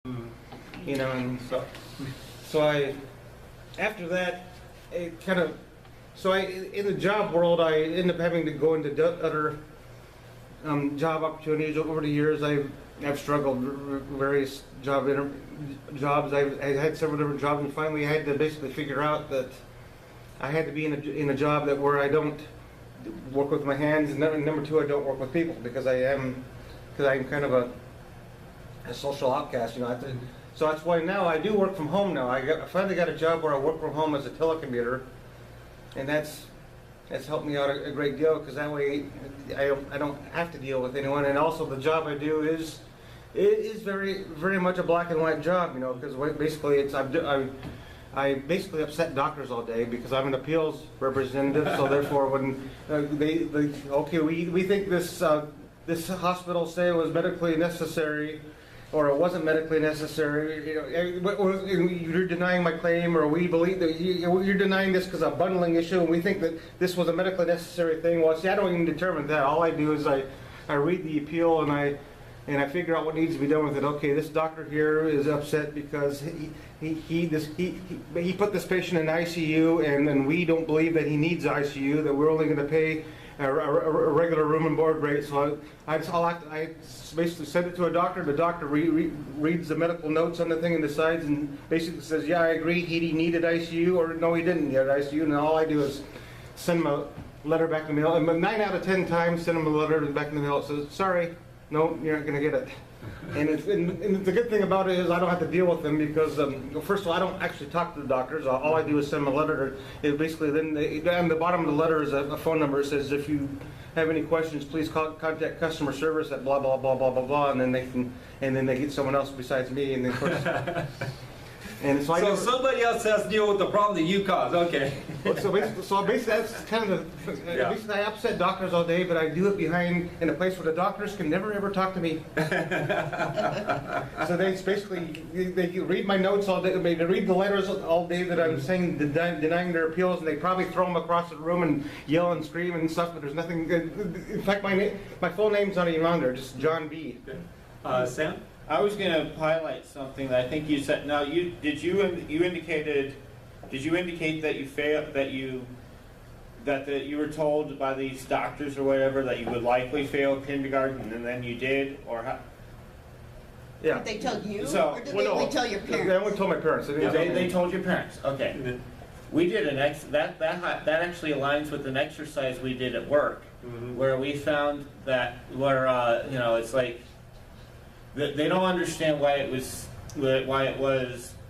You know, and so I, after that, it kind of, so I, in the job world, I ended up having to go into other job opportunities. Over the years, I've struggled with various jobs. I had several different jobs, and finally I had to basically figure out that I had to be in a job that where I don't work with my hands, and number two, I don't work with people because I'm kind of a social outcast, you know. So that's why now I do work from home now. I finally got a job where I work from home as a telecommuter, and that's helped me out a great deal because that way I don't have to deal with anyone. And also the job I do is very very much a black and white job, you know, because basically I basically upset doctors all day because I'm an appeals representative. So therefore, when we think this hospital stay was medically necessary, or it wasn't medically necessary, you know, you're denying my claim, or we believe that you're denying this because of a bundling issue, and we think that this was a medically necessary thing. Well, see, I don't even determine that. All I do is I read the appeal and I figure out what needs to be done with it. Okay, this doctor here is upset because he put this patient in ICU, and then we don't believe that he needs ICU. That we're only going to pay a regular room and board rate. So I basically send it to a doctor. The doctor reads the medical notes on the thing and decides, and basically says, yeah, I agree, he needed ICU, or no, he didn't need ICU. And all I do is send him a letter back in the mail. And 9 out of 10 times, send him a letter back in the mail. It says, sorry, no, you're not going to get it. And the good thing about it is I don't have to deal with them because, first of all, I don't actually talk to the doctors. All I do is send them a letter. It basically, on the bottom of the letter is a phone number. It says, if you have any questions, please contact customer service at blah, blah, blah, blah, blah, blah. And then they get someone else besides me. And then, of course, and so somebody else has to deal with the problem that you caused. Okay. So basically that's kind of basically I upset doctors all day, but I do it in a place where the doctors can never ever talk to me. So they read my notes all day. They read the letters all day that I'm saying denying their appeals, and they probably throw them across the room and yell and scream and stuff. But there's nothing. In fact, my full name's not even on there. Just John B. Sam. I was going to highlight something that I think you said. Now, did you indicate that you failed, that you were told by these doctors or whatever that you would likely fail kindergarten, and then you did, or how? Yeah. Did they tell you, So, or did they only tell your parents? They only told my parents. They told your parents. Okay. We did that actually aligns with an exercise we did at work, where we found that it's like they don't understand why it was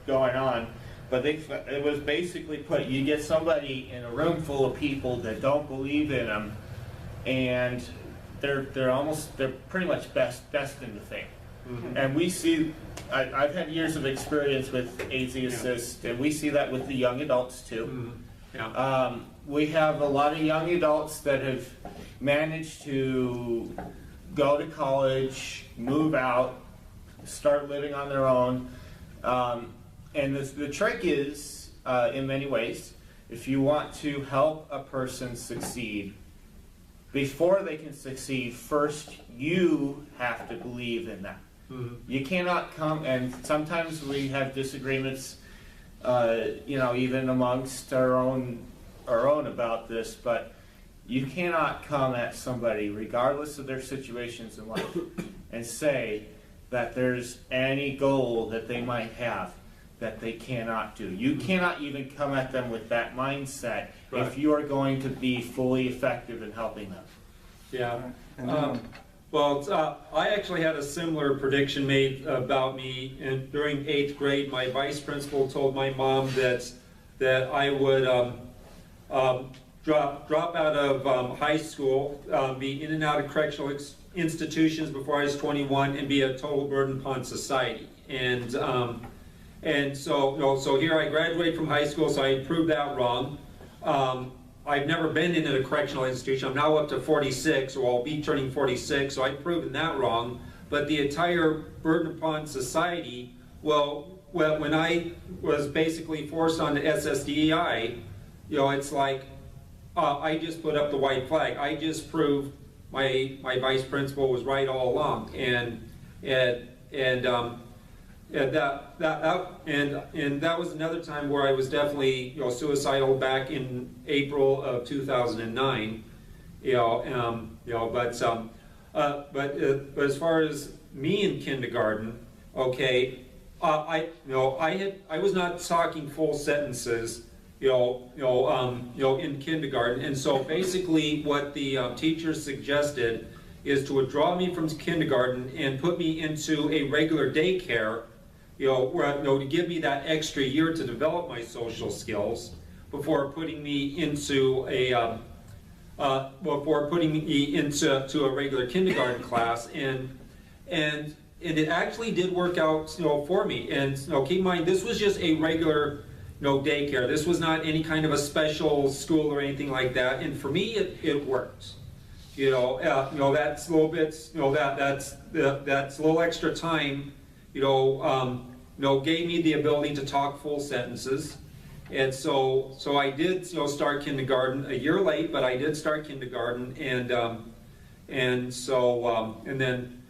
going on, but it was basically you get somebody in a room full of people that don't believe in them, and they're pretty much best in the thing. And we see, I've had years of experience with AZ Assist, and we see that with the young adults too. We have a lot of young adults that have managed to go to college, move out, start living on their own. And the trick is, in many ways, if you want to help a person succeed, before they can succeed, first you have to believe in them. You cannot come, and sometimes we have disagreements, even amongst our own about this, but you cannot come at somebody, regardless of their situations in life, and say that there's any goal that they might have that they cannot do. You cannot even come at them with that mindset if you are going to be fully effective in helping them. Yeah. I actually had a similar prediction made about me, and during 8th grade, my vice principal told my mom that I would drop out of high school, be in and out of correctional institutions before I was 21, and be a total burden upon society. And so here I graduated from high school, so I proved that wrong. I've never been in a correctional institution. I'm now up to 46, or I'll be turning 46, so I've proven that wrong. But the entire burden upon society, when I was basically forced onto SSDI, it's like I just put up the white flag. I just proved my vice principal was right all along, and and that was another time where I was definitely, you know, suicidal back in April of 2009. But as far as me in kindergarten, okay, I was not talking full sentences, in kindergarten, and so basically what the teacher suggested is to withdraw me from kindergarten and put me into a regular daycare, to give me that extra year to develop my social skills before putting me into a to a regular kindergarten class, and it actually did work out, for me. And keep in mind, this was just a regular, daycare. This was not any kind of a special school or anything like that. And for me, it worked. That's a little bit, that's a little extra time, gave me the ability to talk full sentences. And so I did, start kindergarten a year late, but I did start kindergarten, and then,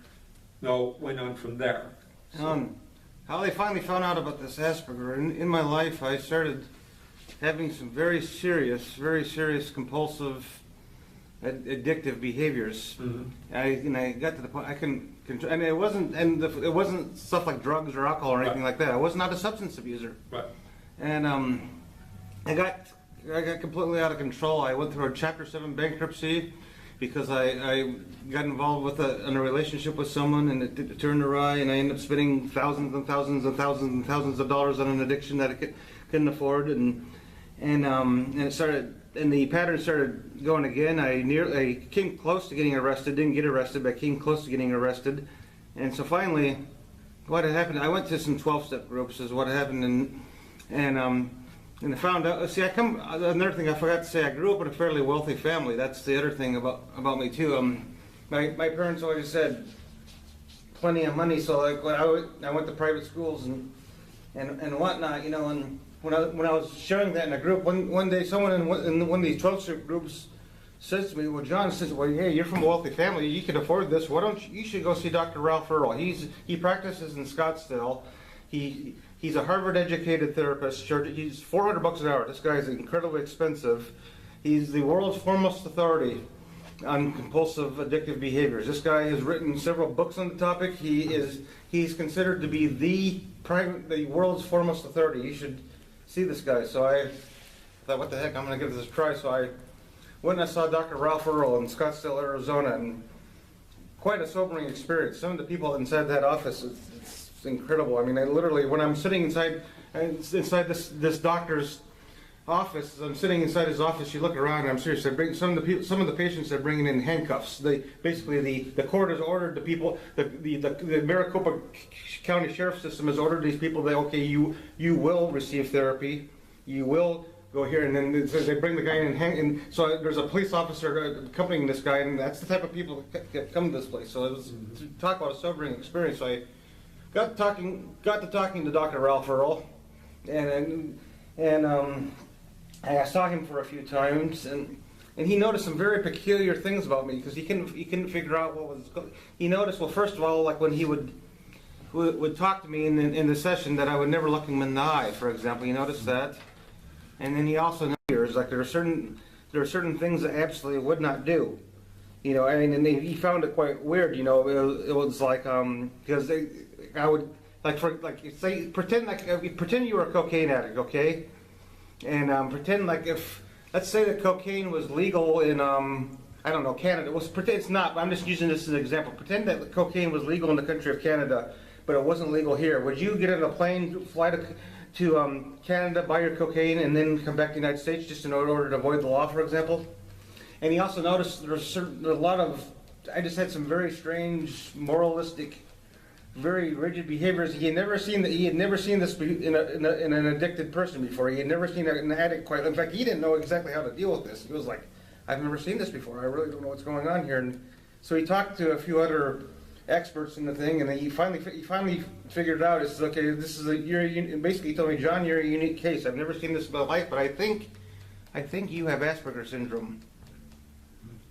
went on from there. How they finally found out about this Asperger, in my life, I started having some very serious compulsive, addictive behaviors. Mm-hmm. I got to the point I couldn't control. And it wasn't stuff like drugs or alcohol or anything like that. I was not a substance abuser. Right. And I got completely out of control. I went through a Chapter 7 bankruptcy because I got involved in a relationship with someone, and it turned awry, and I ended up spending thousands and thousands and thousands and thousands of dollars on an addiction that I couldn't afford, and it started. And the pattern started going again. I came close to getting arrested, didn't get arrested, but I came close to getting arrested. And so finally, what had happened, I went to some 12-step groups is what happened, and I found out, another thing I forgot to say, I grew up in a fairly wealthy family. That's the other thing about me too. My parents always said plenty of money, so like when I went to private schools and whatnot, and when I was sharing that in a group, one day someone in one of these 12-step groups says to me, well, John says, well, hey, you're from a wealthy family, you can afford this. Why don't you should go see Dr. Ralph Earl. He practices in Scottsdale. He's a Harvard-educated therapist. He's $400 an hour. This guy is incredibly expensive. He's the world's foremost authority on compulsive addictive behaviors. This guy has written several books on the topic. He's considered to be the world's foremost authority. You should see this guy. So I thought, what the heck, I'm going to give this a try. So I went and I saw Dr. Ralph Earl in Scottsdale, Arizona, and quite a sobering experience. Some of the people inside that office, it's incredible. I mean, I literally, when I'm sitting inside this doctor's office, I'm sitting inside his office, you look around, and I'm serious, some of the patients are bringing in handcuffs. Basically, the court has ordered the people, the Maricopa County Sheriff's System has ordered these people that, okay, you will receive therapy, you will go here, and then they bring the guy in and so there's a police officer accompanying this guy, and that's the type of people that come to this place. So it was, to talk about a sobering experience, so I got to talking to Dr. Ralph Earl, and I saw him for a few times, and he noticed some very peculiar things about me because he couldn't figure out what was. He noticed, well, first of all, like when he would talk to me in the session, that I would never look him in the eye, for example. He noticed that, and then he also noticed like there are certain things that I absolutely would not do. And he found it quite weird. It was like because I would say pretend you were a cocaine addict, okay? And pretend like if, let's say that cocaine was legal in, I don't know, Canada. Pretend it's not, but I'm just using this as an example. Pretend that cocaine was legal in the country of Canada, but it wasn't legal here. Would you get on a plane, fly to Canada, buy your cocaine, and then come back to the United States just in order to avoid the law, for example? And he also noticed there's a lot of, I just had some very strange, moralistic, very rigid behaviors. He had never seen this in an addicted person before. He had never seen an addict quite. In fact, he didn't know exactly how to deal with this. He was like, I've never seen this before. I really don't know what's going on here. And so he talked to a few other experts in the thing, and he finally figured it out. He says, okay, basically he told me, John, you're a unique case. I've never seen this in my life, but I think you have Asperger syndrome.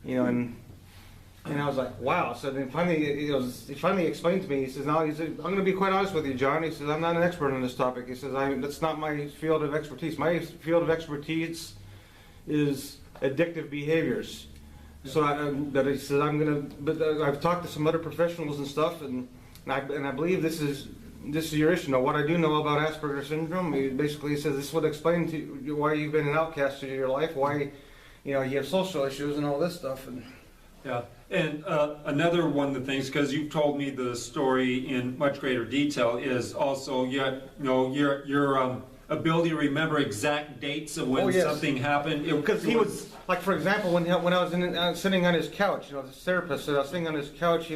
And And I was like, wow. So then finally, he finally explained to me. He says, "No," he said, "I'm going to be quite honest with you, John." He says, "I'm not an expert on this topic." He says, "That's not my field of expertise. My field of expertise is addictive behaviors." So, but he says, "I'm going to." But I've talked to some other professionals and stuff, and I believe this is your issue. Now, what I do know about Asperger syndrome, he basically says this would explain to you why you've been an outcast in your life, why you have social issues and all this stuff, and. Yeah, and another one of the things, because you've told me the story in much greater detail, is also your ability to remember exact dates of when something happened. Because he was, like, for example, when I was sitting on his couch, this therapist said I was sitting on his couch,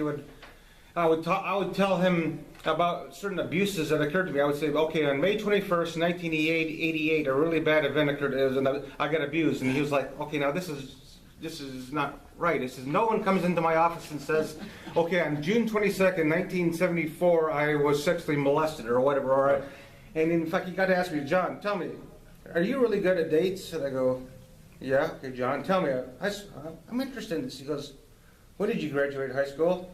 I would tell him about certain abuses that occurred to me. I would say, okay, on May 21st, 1988, a really bad event occurred, and I got abused, and he was like, okay, now this is not right. He says, no one comes into my office and says, okay, on June 22nd, 1974, I was sexually molested or whatever, all right? And in fact, he got to ask me, John, tell me, are you really good at dates? And I go, yeah, okay, John, tell me. I'm interested in this. He goes, when did you graduate high school?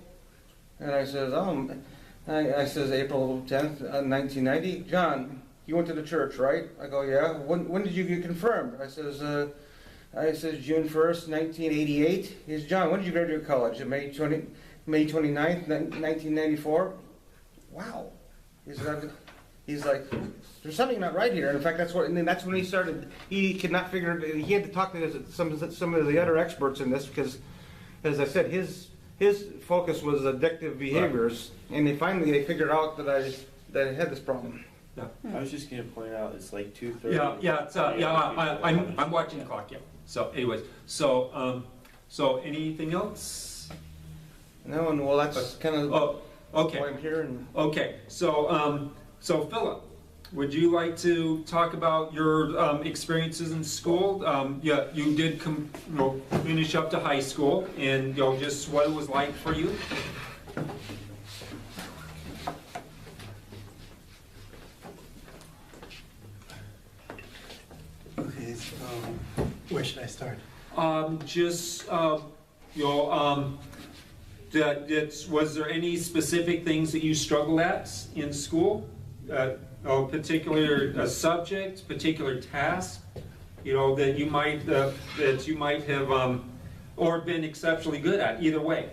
And I says, I says, April 10th, 1990. John, you went to the church, right? I go, yeah. When did you get confirmed? I says, June 1st, 1988. He says, John, when did you graduate college? May 29th, 1994. Wow. He's like, there's something not right here. In fact, that's when he started. He could not figure it. He had to talk to some of the other experts in this because, as I said, his focus was addictive behaviors, and they figured out that I had this problem. Yeah. I was just going to point out it's like 2:30. I'm watching the clock. Yeah. So, anyways, so anything else? No, and well, that's kind of okay. why I'm here. Okay, so Phillip, would you like to talk about your experiences in school? You did finish up to high school, and just what it was like for you. Okay, so where should I start? Was there any specific things that you struggled at in school? Particular subject, particular task, that you might have, or been exceptionally good at. Either way.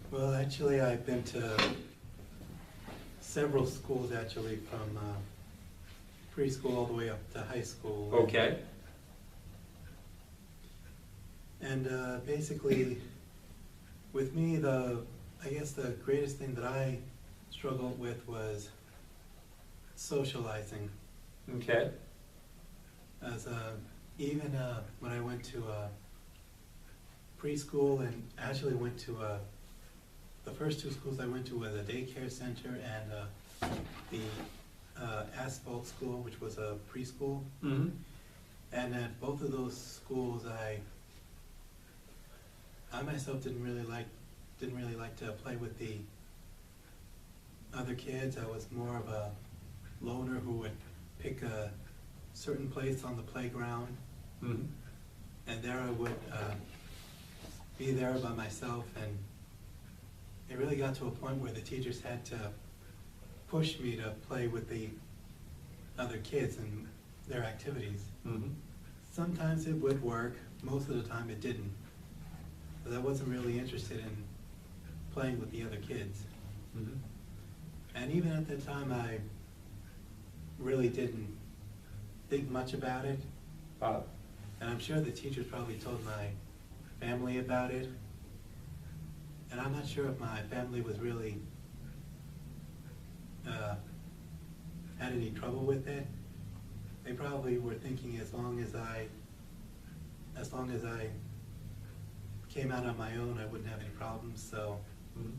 Well, actually, I've been to several schools, actually, from preschool all the way up to high school. Okay. And basically, with me, I guess the greatest thing that I struggled with was socializing. Okay. As even when I went to preschool, and actually went to the first two schools I went to was a daycare center and the Asphalt School, which was a preschool. Mm-hmm. And at both of those schools, I myself didn't really like to play with the other kids. I was more of a loner who would pick a certain place on the playground, Mm-hmm. and there I would be there by myself. And it really got to a point where the teachers had to push me to play with the other kids and their activities. Mm-hmm. Sometimes it would work, most of the time it didn't. But I wasn't really interested in playing with the other kids. Mm-hmm. And even at the time, I really didn't think much about it. And I'm sure the teachers probably told my family about it. And I'm not sure if my family was really had any trouble with it. They probably were thinking as long as I came out on my own, I wouldn't have any problems. So Mm-hmm.